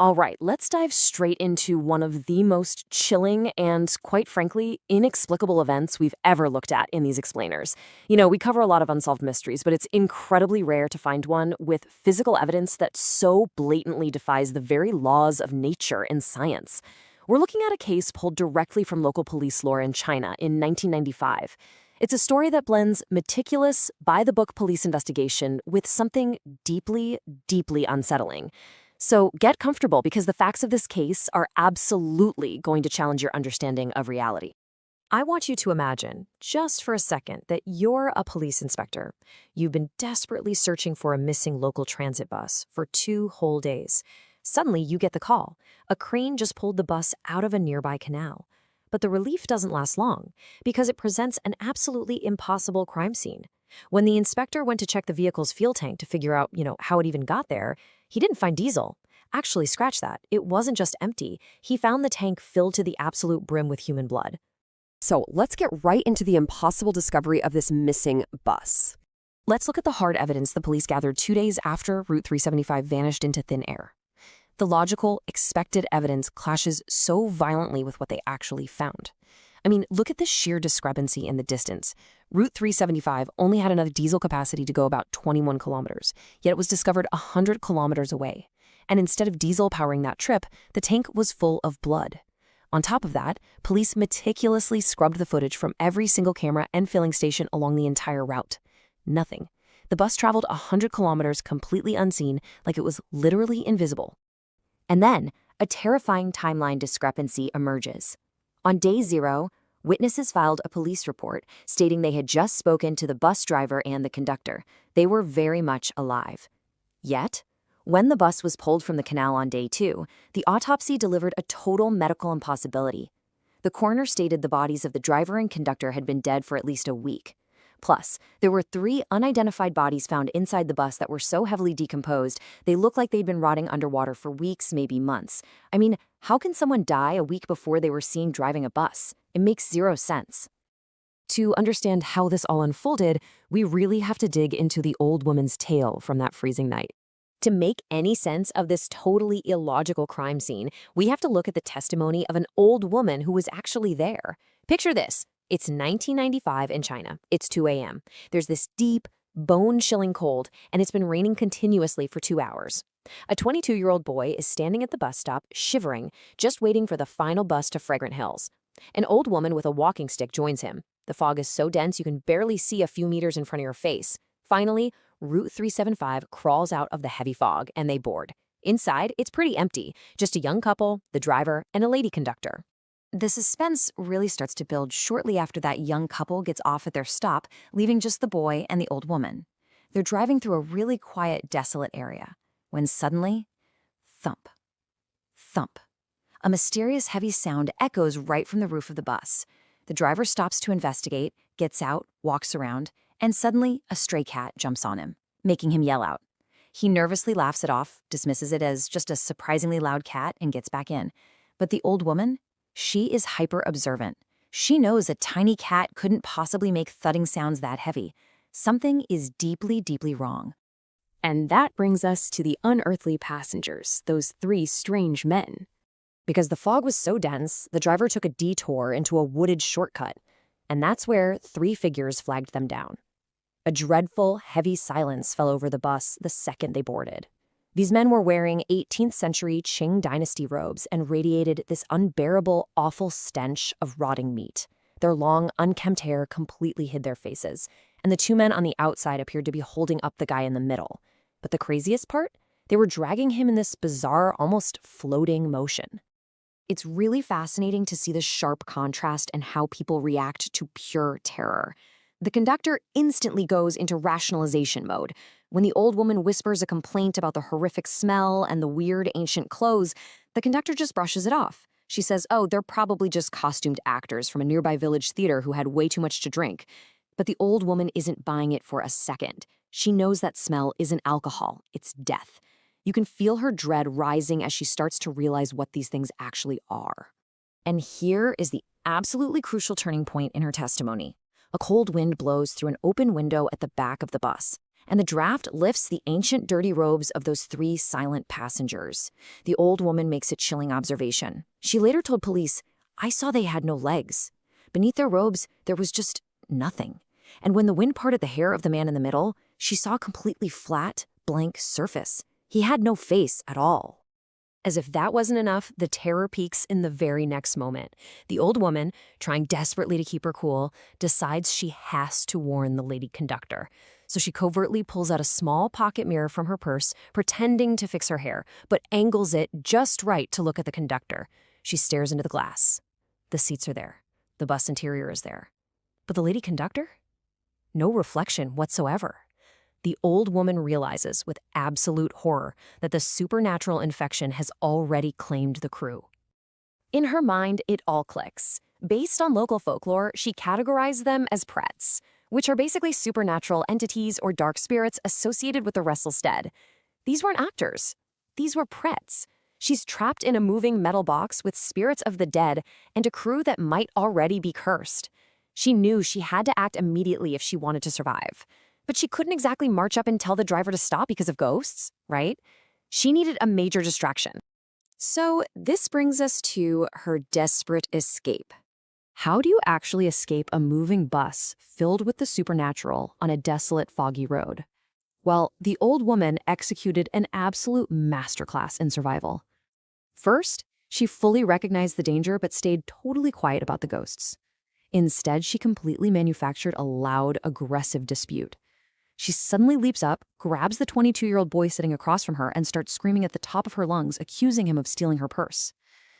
All right, let's dive straight into one of the most chilling and, quite frankly, inexplicable events we've ever looked at in these explainers. We cover a lot of unsolved mysteries, but it's incredibly rare to find one with physical evidence that so blatantly defies the very laws of nature and science. We're looking at a case pulled directly from local police lore in China in 1995. It's a story that blends meticulous, by-the-book police investigation with something deeply, deeply unsettling. So get comfortable because the facts of this case are absolutely going to challenge your understanding of reality. I want you to imagine, just for a second, that you're a police inspector. You've been desperately searching for a missing local transit bus for 2 whole days. Suddenly, you get the call. A crane just pulled the bus out of a nearby canal. But the relief doesn't last long because it presents an absolutely impossible crime scene. When the inspector went to check the vehicle's fuel tank to figure out, how it even got there, he didn't find diesel. Actually, scratch that. It wasn't just empty. He found the tank filled to the absolute brim with human blood. So let's get right into the impossible discovery of this missing bus. Let's look at the hard evidence the police gathered 2 days after Route 375 vanished into thin air. The logical, expected evidence clashes so violently with what they actually found. Look at the sheer discrepancy in the distance. Route 375 only had enough diesel capacity to go about 21 kilometers, yet it was discovered 100 kilometers away. And instead of diesel powering that trip, the tank was full of blood. On top of that, police meticulously scrubbed the footage from every single camera and filling station along the entire route. Nothing. The bus traveled 100 kilometers completely unseen, like it was literally invisible. And then, a terrifying timeline discrepancy emerges. On day 0, witnesses filed a police report stating they had just spoken to the bus driver and the conductor. They were very much alive. Yet, when the bus was pulled from the canal on day 2, the autopsy delivered a total medical impossibility. The coroner stated the bodies of the driver and conductor had been dead for at least a week. Plus, there were 3 unidentified bodies found inside the bus that were so heavily decomposed, they looked like they'd been rotting underwater for weeks, maybe months. How can someone die a week before they were seen driving a bus? It makes 0 sense. To understand how this all unfolded, we really have to dig into the old woman's tale from that freezing night. To make any sense of this totally illogical crime scene, we have to look at the testimony of an old woman who was actually there. Picture this. It's 1995 in China. It's 2 a.m. There's this deep, bone-chilling cold, and it's been raining continuously for 2 hours. A 22-year-old boy is standing at the bus stop, shivering, just waiting for the final bus to Fragrant Hills. An old woman with a walking stick joins him. The fog is so dense you can barely see a few meters in front of your face. Finally, Route 375 crawls out of the heavy fog, and they board. Inside, it's pretty empty. Just a young couple, the driver, and a lady conductor. The suspense really starts to build shortly after that young couple gets off at their stop, leaving just the boy and the old woman. They're driving through a really quiet, desolate area, when suddenly, thump, thump. A mysterious heavy sound echoes right from the roof of the bus. The driver stops to investigate, gets out, walks around, and suddenly a stray cat jumps on him, making him yell out. He nervously laughs it off, dismisses it as just a surprisingly loud cat, and gets back in. But the old woman? She is hyper-observant. She knows a tiny cat couldn't possibly make thudding sounds that heavy. Something is deeply, deeply wrong. And that brings us to the unearthly passengers, those 3 strange men. Because the fog was so dense, the driver took a detour into a wooded shortcut, and that's where 3 figures flagged them down. A dreadful, heavy silence fell over the bus the second they boarded. These men were wearing 18th century Qing dynasty robes and radiated this unbearable, awful stench of rotting meat. Their long, unkempt hair completely hid their faces, and the 2 men on the outside appeared to be holding up the guy in the middle. But the craziest part? They were dragging him in this bizarre, almost floating motion. It's really fascinating to see the sharp contrast and how people react to pure terror. The conductor instantly goes into rationalization mode. When the old woman whispers a complaint about the horrific smell and the weird ancient clothes, the conductor just brushes it off. She says, oh, they're probably just costumed actors from a nearby village theater who had way too much to drink. But the old woman isn't buying it for a second. She knows that smell isn't alcohol, it's death. You can feel her dread rising as she starts to realize what these things actually are. And here is the absolutely crucial turning point in her testimony. A cold wind blows through an open window at the back of the bus, and the draft lifts the ancient dirty robes of those 3 silent passengers. The old woman makes a chilling observation. She later told police, "I saw they had no legs. Beneath their robes, there was just nothing. And when the wind parted the hair of the man in the middle, she saw a completely flat, blank surface. He had no face at all." As if that wasn't enough, the terror peaks in the very next moment. The old woman, trying desperately to keep her cool, decides she has to warn the lady conductor. So she covertly pulls out a small pocket mirror from her purse, pretending to fix her hair, but angles it just right to look at the conductor. She stares into the glass. The seats are there. The bus interior is there. But the lady conductor? No reflection whatsoever. The old woman realizes with absolute horror that the supernatural infection has already claimed the crew. In her mind, it all clicks. Based on local folklore, she categorized them as prets, which are basically supernatural entities or dark spirits associated with the restless dead. These weren't actors. These were prets. She's trapped in a moving metal box with spirits of the dead and a crew that might already be cursed. She knew she had to act immediately if she wanted to survive. But she couldn't exactly march up and tell the driver to stop because of ghosts, right? She needed a major distraction. So this brings us to her desperate escape. How do you actually escape a moving bus filled with the supernatural on a desolate, foggy road? Well, the old woman executed an absolute masterclass in survival. First, she fully recognized the danger but stayed totally quiet about the ghosts. Instead, she completely manufactured a loud, aggressive dispute. She suddenly leaps up, grabs the 22-year-old boy sitting across from her, and starts screaming at the top of her lungs, accusing him of stealing her purse.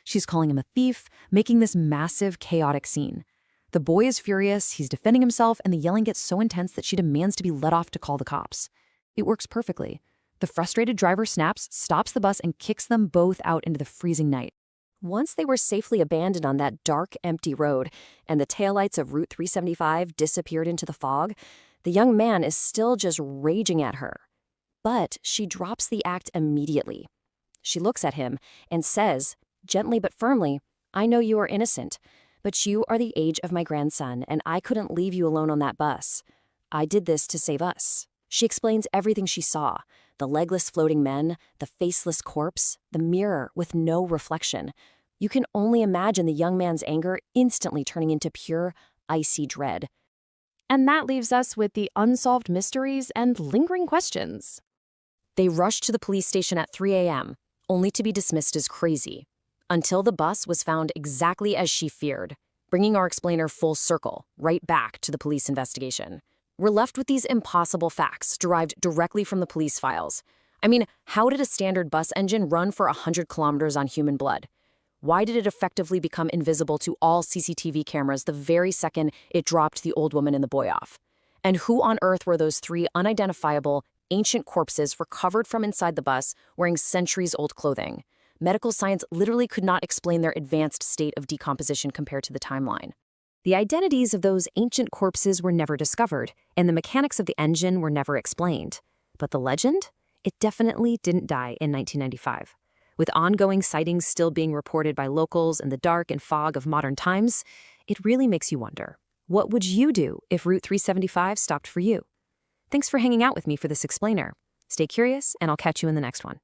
She's calling him a thief, making this massive, chaotic scene. The boy is furious, he's defending himself, and the yelling gets so intense that she demands to be let off to call the cops. It works perfectly. The frustrated driver snaps, stops the bus, and kicks them both out into the freezing night. Once they were safely abandoned on that dark, empty road, and the taillights of Route 375 disappeared into the fog, the young man is still just raging at her. But she drops the act immediately. She looks at him and says, gently but firmly, "I know you are innocent, but you are the age of my grandson, and I couldn't leave you alone on that bus. I did this to save us." She explains everything she saw: the legless floating men, the faceless corpse, the mirror with no reflection. You can only imagine the young man's anger instantly turning into pure, icy dread. And that leaves us with the unsolved mysteries and lingering questions. They rushed to the police station at 3 a.m., only to be dismissed as crazy, until the bus was found exactly as she feared, bringing our explainer full circle, right back to the police investigation. We're left with these impossible facts derived directly from the police files. I mean, how did a standard bus engine run for 100 kilometers on human blood? Why did it effectively become invisible to all CCTV cameras the very second it dropped the old woman and the boy off? And who on earth were those 3 unidentifiable, ancient corpses recovered from inside the bus wearing centuries-old clothing? Medical science literally could not explain their advanced state of decomposition compared to the timeline. The identities of those ancient corpses were never discovered, and the mechanics of the engine were never explained. But the legend? It definitely didn't die in 1995. With ongoing sightings still being reported by locals in the dark and fog of modern times, it really makes you wonder, what would you do if Route 375 stopped for you? Thanks for hanging out with me for this explainer. Stay curious, and I'll catch you in the next one.